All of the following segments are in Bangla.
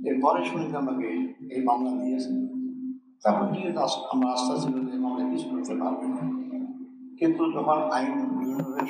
এরপরে শুনি আমাকে এই মামলা দিয়েছে। তারপর দিয়ে আমার আস্থা ছিল যে মামলা কিছু করতে পারবে না। কিন্তু যখন আইন বিভিন্নভাবে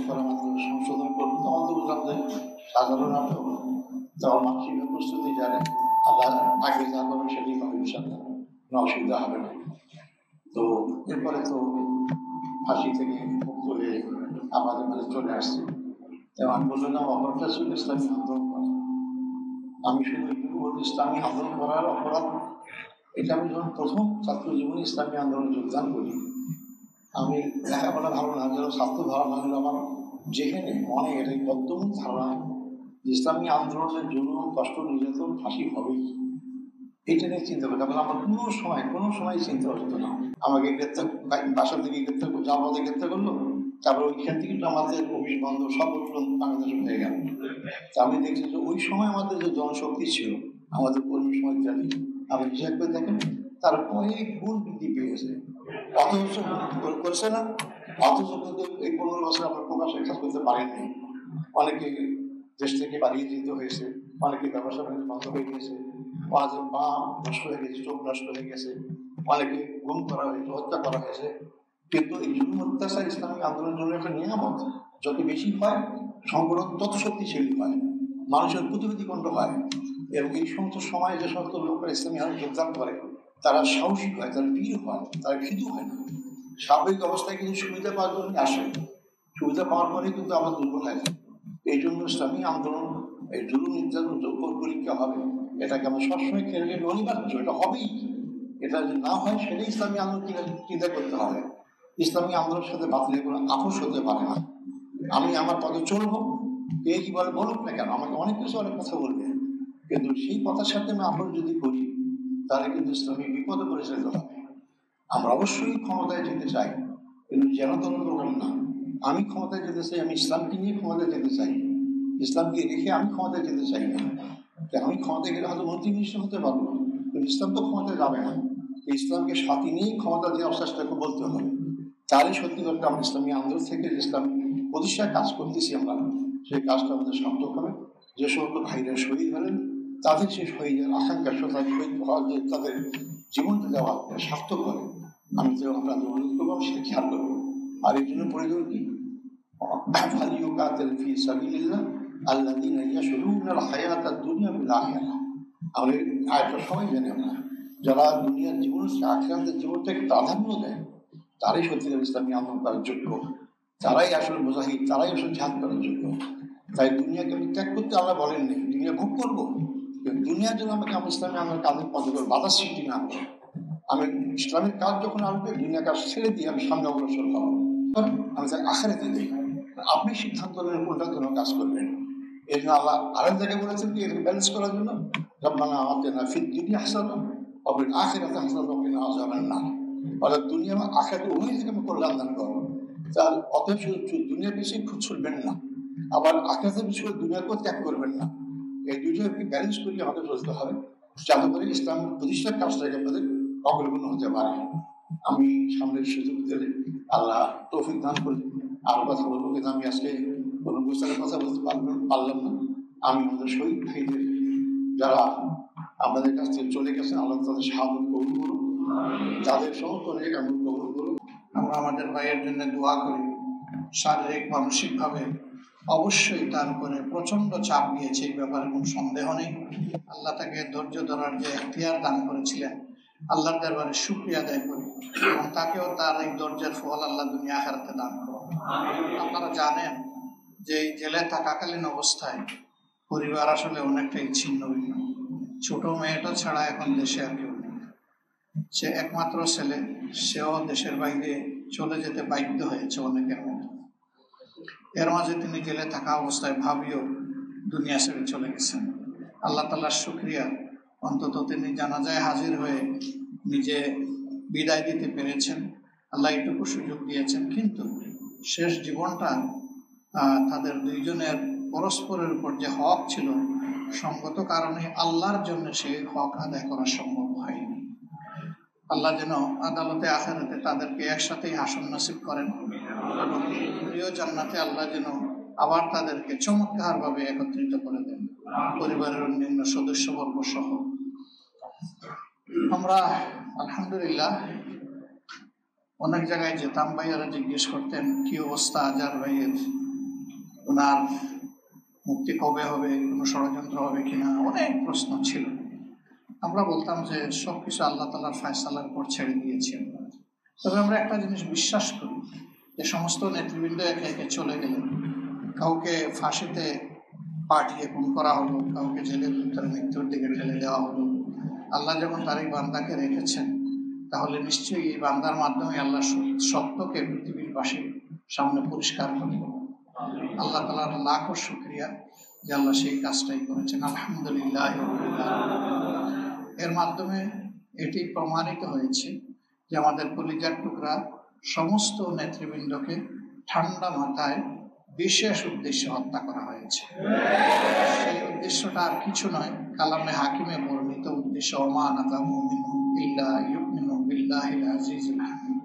করা মাত্র সংশোধন করবো তখন তো বুঝলাম যে সাধারণত তখন মানসিক প্রস্তুতি জানে আবার আগে যা করবে সেটাই হবে, ইনশাআল্লাহ কোনো অসুবিধা হবে না। তো এরপরে তো ফাঁসি থেকে মুক্ত হয়ে আমাদের মাঝে চলে আসছে। এবং আমি বললাম অপরাধটা ছিল ইসলামী আন্দোলন করা। আমি শুধু ইসলামী আন্দোলন করার অপরাধ, এটা আমি যখন প্রথম ছাত্র জীবনে ইসলামী আন্দোলনে যোগদান করি, আমি লেখাপড়া ভালো না হলেও স্বাস্থ্য ভালো না হলেও আমার যেখানে মনে এটা একদম ধারণা ইসলামী আন্দোলনের জন্য কষ্ট নির্যাতন ফাঁসি হবেই, এটা নিয়ে চিন্তা করতে হবে। আমার কোনো সময় চিন্তা হতো না আমাকে গ্রেপ্তার, বাসা থেকে গ্রেপ্তার জামাতে গ্রেপ্তার করলো, তারপরে ওইখান থেকে তো আমাদের অফিস বন্ধ, সব বাংলাদেশ হয়ে গেল। আমি দেখছি যে ওই সময় আমাদের যে জনশক্তি ছিল, আমাদের কর্মী সমাজ জানি আমি হিসাব করে দেখেন তার কয়েক গুণ বৃদ্ধি পেয়েছে। অথচ করছে না, অথচ কিন্তু এই 15 বছর আমরা প্রকাশে কাজ করতে পারিনি। অনেকে দেশ থেকে পালিয়ে যেতে হয়েছে, অনেকে ব্যবসা বাণিজ্য বন্ধ হয়ে গেছে, অনেকের পা নষ্ট হয়ে গেছে, চোখ নষ্ট হয়ে গেছে, অনেকে গুম করা হয়েছে, হত্যা করা হয়েছে। কিন্তু এই জুলুম অত্যাচার ইসলামিক আন্দোলনের জন্য একটা নিয়ামত, যত বেশি হয় সংগঠন তত শক্তিশালী হয়, মানুষের প্রতিনিধি কণ্ঠ হয়। এবং এই সমস্ত সময় যে সমস্ত লোকরা ইসলামী আন্দোলন যোগদান করে তারা সাহসী হয়, তারা বীর হয়, তারা ভীতু হয় না। স্বাভাবিক অবস্থায় কিন্তু সুবিধা পাওয়ার জন্য আসে, সুবিধা পাওয়ার পরে কিন্তু আবার দুর্বল হয়ে যায়। এই জন্য ইসলামী আন্দোলন এই জুলুম নির্যাতন যোগ্য পরীক্ষা হবে, এটাকে আমরা সবসময় খেলে গেলে অনিবার্য, এটা হবেই। এটা যদি না হয় সেটাই ইসলামী আন্দোলন চিন্তা করতে হবে। ইসলামী আন্দোলনের সাথে বাতিলের কোনো আপোষ হতে পারে না। আমি আমার পথে চলবো, কে কি বলে বলুক না কেন, আমাকে অনেক কিছু অনেক কথা বলবে, কিন্তু সেই কথার সাথে আমি আপোষ যদি করি তাহলে কিন্তু ইসলামী বিপদে পরিচালিত হবে। আমরা অবশ্যই ক্ষমতায় যেতে চাই, কিন্তু জনতন্ত্র বলেন না। আমি ক্ষমতায় যেতে চাই, আমি ইসলামকে নিয়ে ক্ষমতায় যেতে চাই, ইসলামকে রেখে আমি ক্ষমতায় যেতে চাই না। আমি ক্ষমতায় গেলে হয়তো মন্ত্রী মিনিস্টার হতে পারবো, কিন্তু ইসলাম তো ক্ষমতায় যাবে না। ইসলামকে সাথে নিয়েই ক্ষমতা দেওয়ার চেষ্টাকে বলতে হবে, তাহলে সত্যি করতে আমরা ইসলামী আন্দোলন থেকে ইসলাম প্রতিষ্ঠায় কাজ করতেছি আমরা, সেই কাজটা আমাদের সার্থক হবে। যে সমস্ত ভাইরা শহীদ হলেন তাদের সেই শহীদের আকাঙ্ক্ষা শহীদ হওয়া, যে তাদের জীবনটা দেওয়া সার্থক হবে, আমি তো আপনাদের অনুরোধ করবো, সেটা খেয়াল করবো। আর এই জন্য প্রয়োজন কি সবাই জানি আমরা, যারা দুনিয়ার জীবন আখিরাতের জীবনটাকে প্রাধান্য দেয় তারাই সত্যিকার ইসলামী আন্দোলন করার যোগ্য, তারাই আসলে মুজাহিদ, তারাই আসলে জিহাদ করার যোগ্য। তাই দুনিয়াকে আমি ত্যাগ করতে আল্লাহ বলেননি, দুনিয়া ভোগ করবো, দুনিয়ার জন্য আমাকে আমি ইসলামী আন্দোলন কাজের পথে বাধা সৃষ্টি না করবো। আমি ইসলামের কাজ যখন আসবে দুনিয়ার কাজ ছেড়ে দিয়ে আমি সামনে অগ্রসর হবো, আমি তাকে আখেরাতে দিই। আপনি সিদ্ধান্ত নেন কোনটার জন্য কাজ করবেন। এই জন্য আল্লাহ আরেক জায়গায় বলেছেন কি এটাকে ব্যালেন্স করার জন্য, রব্বানা আতিনা ফিদ দুনিয়া হাসানাতান ওয়া ফিল আখিরাতি হাসানাতান ওয়া কিনা আযাবান নার। অর্থাৎ দুনিয়া এবং আখিরাতে উভয় থেকে আমি কল্যাণ দান করবো। তার অতএব শুধু দুনিয়ার পিছিয়ে খুঁজ ছুটবেন না, আবার আখিরাতের পিছিয়ে দুনিয়াকেও ত্যাগ করবেন না। এই দুইটাকে ব্যালেন্স করে আমাকে চলতে হবে, যাতে করে ইসলাম প্রতিষ্ঠার কাজটাকে আমাদের অগ্রগণ্য হতে পারে। আমি সামনের সুযোগ দিলে আল্লাহ তৌফিক দান করি আরো কথা বলবো, কিন্তু আমি আজকে কোনো গোস্তারের কথা বলতে পারলাম না। আমি আমাদের শহীদ ভাইদের যারা আমাদের কাছ থেকে চলে গেছেন, আল্লাহ তাদের শাহাদত কবুল করুন, যাদের সমস্ত নেক আমল কবুল করুন। আমরা আমাদের ভাইয়ের জন্য দোয়া করি। শারীরিক মানসিকভাবে অবশ্যই তার উপরে প্রচন্ড চাপ দিয়েছে, এই ব্যাপারে কোনো সন্দেহ নেই। আল্লাহ তাকে ধৈর্য ধরার যে এখতিয়ার দান করেছিলেন, আল্লাহর দরবারে শুকরিয়া আদায় করি, এবং তাকেও তার এই ধৈর্যের ফল আল্লাহ দুনিয়া আখিরাতে দান করুন। আপনারা জানেন যে এই জেলে থাকাকালীন অবস্থায় পরিবার আসলে অনেকটাই ছিন্ন ভিন্ন। ছোট মেয়েটা ছাড়া এখন দেশে আর কেউ নেই, সে একমাত্র ছেলে, সেও দেশের বাইরে চলে যেতে বাধ্য হয়েছে অনেকের মতো। এর মাঝে তিনি জেলে থাকা অবস্থায় ভাবিও দুনিয়া ছেড়ে চলে গেছেন। আল্লাহ তাআলার শুকরিয়া, অন্তত তিনি জানাজায় হাজির হয়ে নিজে বিদায় দিতে পেরেছেন, আল্লাহ এটুকু সুযোগ দিয়েছেন। কিন্তু শেষ জীবনটা তাদের দুইজনের পরস্পরের উপর যে হক ছিল, সঙ্গত কারণে আল্লাহর জন্য সেই হক আদায় করা সম্ভব হয়নি। আল্লাহ যেন আদালতে আখিরাতে তাদেরকে একসাথেই হাসন নসিব করেন, প্রিয় জান্নাতে আল্লাহ যেন আবার তাদেরকে চমৎকার ভাবে একত্রিত করে দেন। পরিবারের অন্যান্য সদস্যবর্গ সহ আমরা আলহামদুলিল্লাহ অনেক জায়গায় যেতাম, ভাইয়ারা জিজ্ঞেস করতেন কি অবস্থা আজার ভাইয়ের, ওনার মুক্তি কবে হবে, কোনো ষড়যন্ত্র হবে কিনা, অনেক প্রশ্ন ছিল। আমরা বলতাম যে সবকিছু আল্লাহ তাআলার ফয়সালার উপর ছেড়ে দিয়েছি। তবে আমরা একটা জিনিস বিশ্বাস করি, যে সমস্ত নেতৃবৃন্দ একে একে চলে গেলেন, কাউকে ফাঁসিতে পাঠিয়ে খুন করা হলো, কাউকে জেলের ভিতরে মৃত্যুর দিকে ঠেলে দেওয়া হলো। আল্লাহ যখন তার এই বান্দাকে রেখেছেন, তাহলে নিশ্চয়ই এই বান্দার মাধ্যমে আল্লাহ সত্যকে পৃথিবীর বাসীর সামনে পরিষ্কার করবেন। আল্লাহ তাআলার লাখো শুকরিয়া যে আল্লাহ সেই কাজটাই করেছেন, আলহামদুলিল্লাহ। এর মাধ্যমে এটি প্রমাণিত হয়েছে যে আমাদের কলিজার টুকরা সমস্ত নেতৃবৃন্দকে ঠান্ডা মাথায় বিশেষ উদ্দেশ্যে হত্যা করা হয়েছে। সেই উদ্দেশ্যটা আর কিছু নয়, কালামে হাকিমে বর্ণিত উদ্দেশ্য, ওমা নাকামু মিনহুম ইল্লা ইউমিনু বিল্লাহিল আজিজিল হামিদ।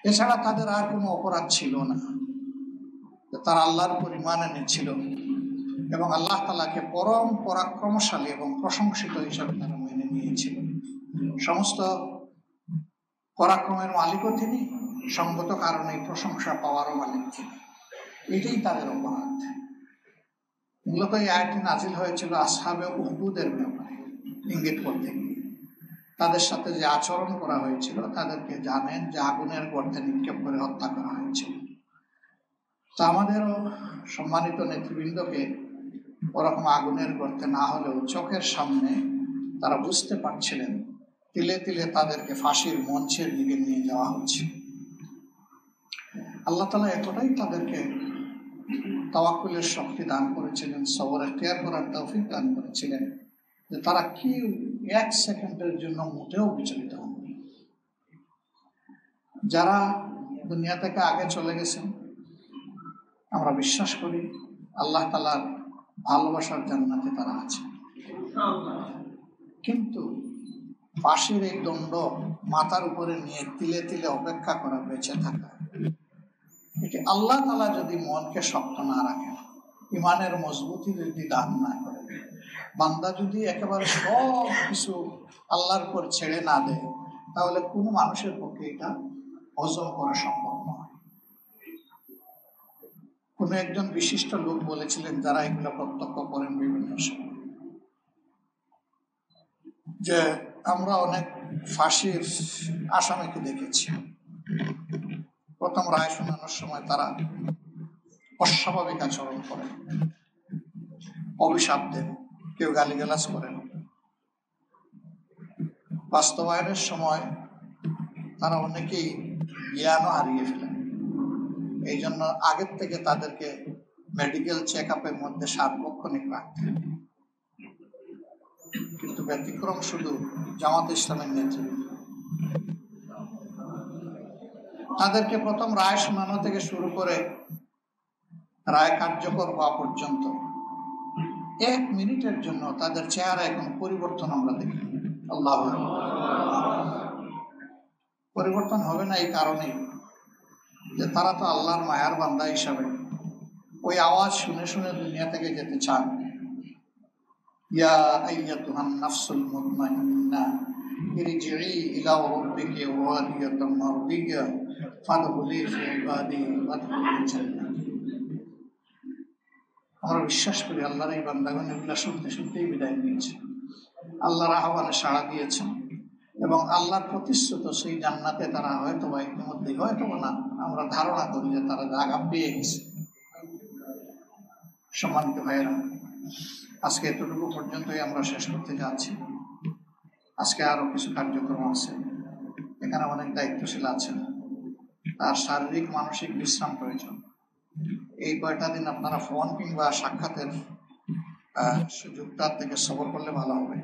এছাড়া তাদের আর কোনো অপরাধ ছিল না, তারা আল্লাহর উপর ঈমান এনেছিল এবং আল্লাহ তাআলাকে পরম পরাক্রমশালী এবং প্রশংসিত হিসাবে তারা মেনে নিয়েছিল। সমস্ত পরাক্রমের মালিকও তিনি, সঙ্গত কারণে প্রশংসা পাওয়ারও মালিক তিনি। এটাই তাদের অপরাধ। মূলত এই আয়াতটি নাজিল হয়েছিল আসহাবে উহদুদের ব্যাপারে ইঙ্গিত করতে গিয়ে। তাদের সাথে যে আচরণ করা হয়েছিল, তাদেরকে জানেন যে আগুনের গর্তে নিক্ষেপ করে হত্যা করা হয়েছিল। তা আমাদেরও সম্মানিত নেতৃবৃন্দকে ওরকম আগুনের গর্তে না হলেও চোখের সামনে তারা বুঝতে পারছিলেন, তিলে তিলে তাদেরকে ফাঁসির মঞ্চের দিকে নিয়ে যাওয়া হচ্ছে। আল্লাহ তাআলা এতটাই তাদেরকে তাওয়াক্কুলের শক্তি দান করেছিলেন, সবর এখতিয়ার করার তৌফিক দান করেছিলেন, যে তারা কি এক সেকেন্ডের জন্য মোটেও বিচলিত হননি। যারা দুনিয়া থেকে আগে চলে গেছেন, আমরা বিশ্বাস করি আল্লাহ তাআলার ভালোবাসার জান্নাতে তারা আছে। কিন্তু ফাঁসির এই দণ্ড মাথার উপরে নিয়ে তিলে তিলে অপেক্ষা করা, বেঁচে থাকা, এটি আল্লাহ তাআলা যদি মনকে শক্ত না রাখে, ইমানের মজবুতি যদি দান না করে, বান্দা যদি একেবারে সব কিছু আল্লাহর উপর ছেড়ে না দেয়, তাহলে কোনো মানুষের পক্ষে এটা হজম করা সম্ভব নয়। কোনো একজন বিশিষ্ট লোক বলেছিলেন, যারা এগুলো প্রত্যক্ষ করেন বিভিন্ন সময়, যে আমরা অনেক ফাঁসির আসামিকে দেখেছি, প্রথম রায় শোনানোর সময় তারা অস্বাভাবিক আচরণ করেন, অভিশাপ দেন, কেউ গালিগালাজ করেন। বাস্তবায়নের সময় তারা অনেকেই জ্ঞানও হারিয়ে ফেলেন। এই জন্য আগের থেকে তাদেরকে মেডিকেল চেক আপের মধ্যে সার্বক্ষণিক রাখতেন। কিন্তু ব্যতিক্রম শুধু জামাত ইসলামের নেতৃবৃন্দ। তাদেরকে প্রথম রায় শোনানো থেকে শুরু করে রায় কার্যকর হওয়া পর্যন্ত 1 মিনিটের জন্য তাদের চেহারায় কোনো পরিবর্তন আমরা দেখি। আল্লাহ পরিবর্তন হবে না এই কারণে যে তারা তো আল্লাহর মায়ার বান্দা হিসাবে ওই আওয়াজ শুনে শুনে দুনিয়া থেকে যেতে চান। ইয়া আইয়াতুহান নাফসুল মুতমাইন্না ইরজিই ইলা রাব্বিকি রাদিয়াতাম মারদিয়া ফাদখুলি ফি ইবাদি ওয়াদখুলিল জান্নাহ। আমরা বিশ্বাস করি আল্লাহর এই বান্দাগণ এগুলা শুনতে শুনতেই বিদায় নিয়েছে, আল্লাহর আহ্বানে সাড়া দিয়েছেন এবং আল্লাহর প্রতিশ্রুত সেই জান্নাতে তারা হয়তো বা ইতিমধ্যে, হয়তো না, আমরা ধারণা করি যে তারা জায়গা পেয়ে গেছে। সম্মানিত ভাইয়েরা, আজকে এতটুকু পর্যন্তই আমরা শেষ করতে যাচ্ছি। আজকে আরো কিছু কার্যক্রম আছে, এখানে অনেক দায়িত্বশীল আছেন, তার শারীরিক মানসিক বিশ্রাম প্রয়োজন। এই কয়টা দিন আপনারা ফোন কিংবা সাক্ষাতের সুযোগটার থেকে সবর করলে ভালো হবে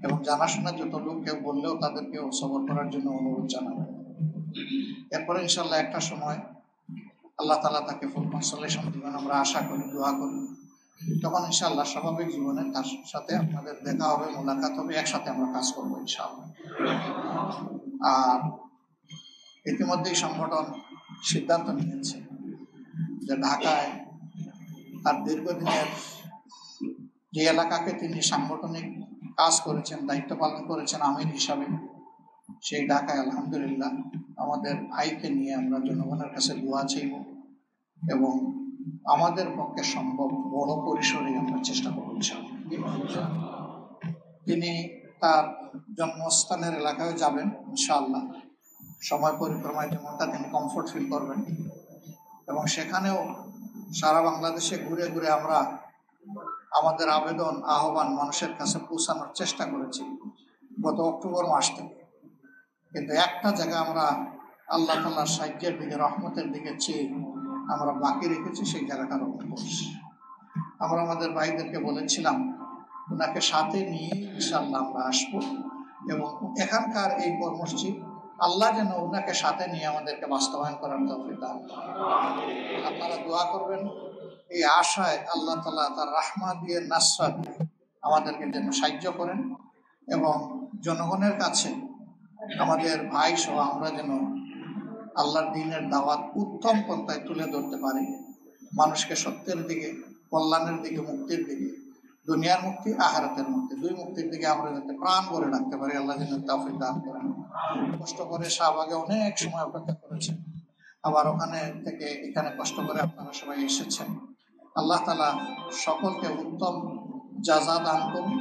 এবং জানাশোনা যত লোক কেউ বললেও তাদেরকেও সবর করার জন্য অনুরোধ জানাবেন। এরপরে ইনশাল্লাহ একটা সময় আল্লাহ তাআলা তাকে ফুল কনসোলেশন দিবেন, আমরা আশা করি, দোয়া করি। তখন ইনশাআল্লাহ স্বাভাবিক জীবনে তার সাথে আপনাদের দেখা হবে, মোলাকাত হবে, একসাথে আমরা কাজ করবো ইনশাআল্লাহ। আর ইতিমধ্যেই সংগঠন সিদ্ধান্ত নিয়েছে যে ঢাকায় তার দীর্ঘদিনের যে এলাকাকে তিনি সাংগঠনিক কাজ করেছেন, দায়িত্ব পালন করেছেন আমির হিসাবে, সেই ঢাকায় আলহামদুলিল্লাহ আমাদের ভাইকে নিয়ে আমরা জনগণের কাছে দোয়া চাইব এবং আমাদের পক্ষে সম্ভব বড় পরিসরে আমরা চেষ্টা করব। তিনি তার জন্মস্থানের এলাকায় যাবেন ইনশাআল্লাহ, সময় পরিক্রমায় যেমনটা তিনি কমফোর্ট ফিল করবেন, এবং সেখানেও সারা বাংলাদেশে ঘুরে ঘুরে আমরা আমাদের আবেদন আহ্বান মানুষের কাছে পৌঁছানোর চেষ্টা করেছি গত অক্টোবর মাস থেকে। কিন্তু একটা জায়গা আমরা আল্লাহ তাআলার সাহায্যের দিকে, রহমতের দিকে চেয়ে আমরা বাকি রেখেছি, সেই জায়গাটা রক্ষা করছি। আমরা আমাদের ভাইদেরকে বলেছিলাম ওনাকে সাথে নিয়ে ইনশাআল্লাহ আমরা আসবো, এবং এখানকার এই কর্মসূচি আল্লাহ যেন ওনাকে সাথে নিয়ে আমাদেরকে বাস্তবায়ন করার তৌফিক দান করেন। আপনারা দোয়া করবেন এই আশায় আল্লাহ তাআলা তার রাহমত দিয়ে, নাসরা দিয়ে আমাদেরকে যেন সাহায্য করেন, এবং জনগণের কাছে আমাদের ভাই সহ আমরা যেন আল্লাহর দ্বীনের দাওয়াত উত্তম পন্থায় তুলে ধরতে পারি, মানুষকে সত্যের দিকে, কল্যাণের দিকে, মুক্তির দিকে, দুনিয়ার মুক্তি, আখিরাতের মুক্তি, দুই মুক্তির দিকে আমরা যাতে প্রাণ ভরে রাখতে পারি। আল্লাহ যেন তৌফিক দান করেন। কষ্ট করে শাহবাগে অনেক সময় অপেক্ষা করেছেন, আবার ওখানে থেকে এখানে কষ্ট করে আপনারা সবাই এসেছেন। আল্লাহ তাআলা সকলকে উত্তম জাযা দান করুন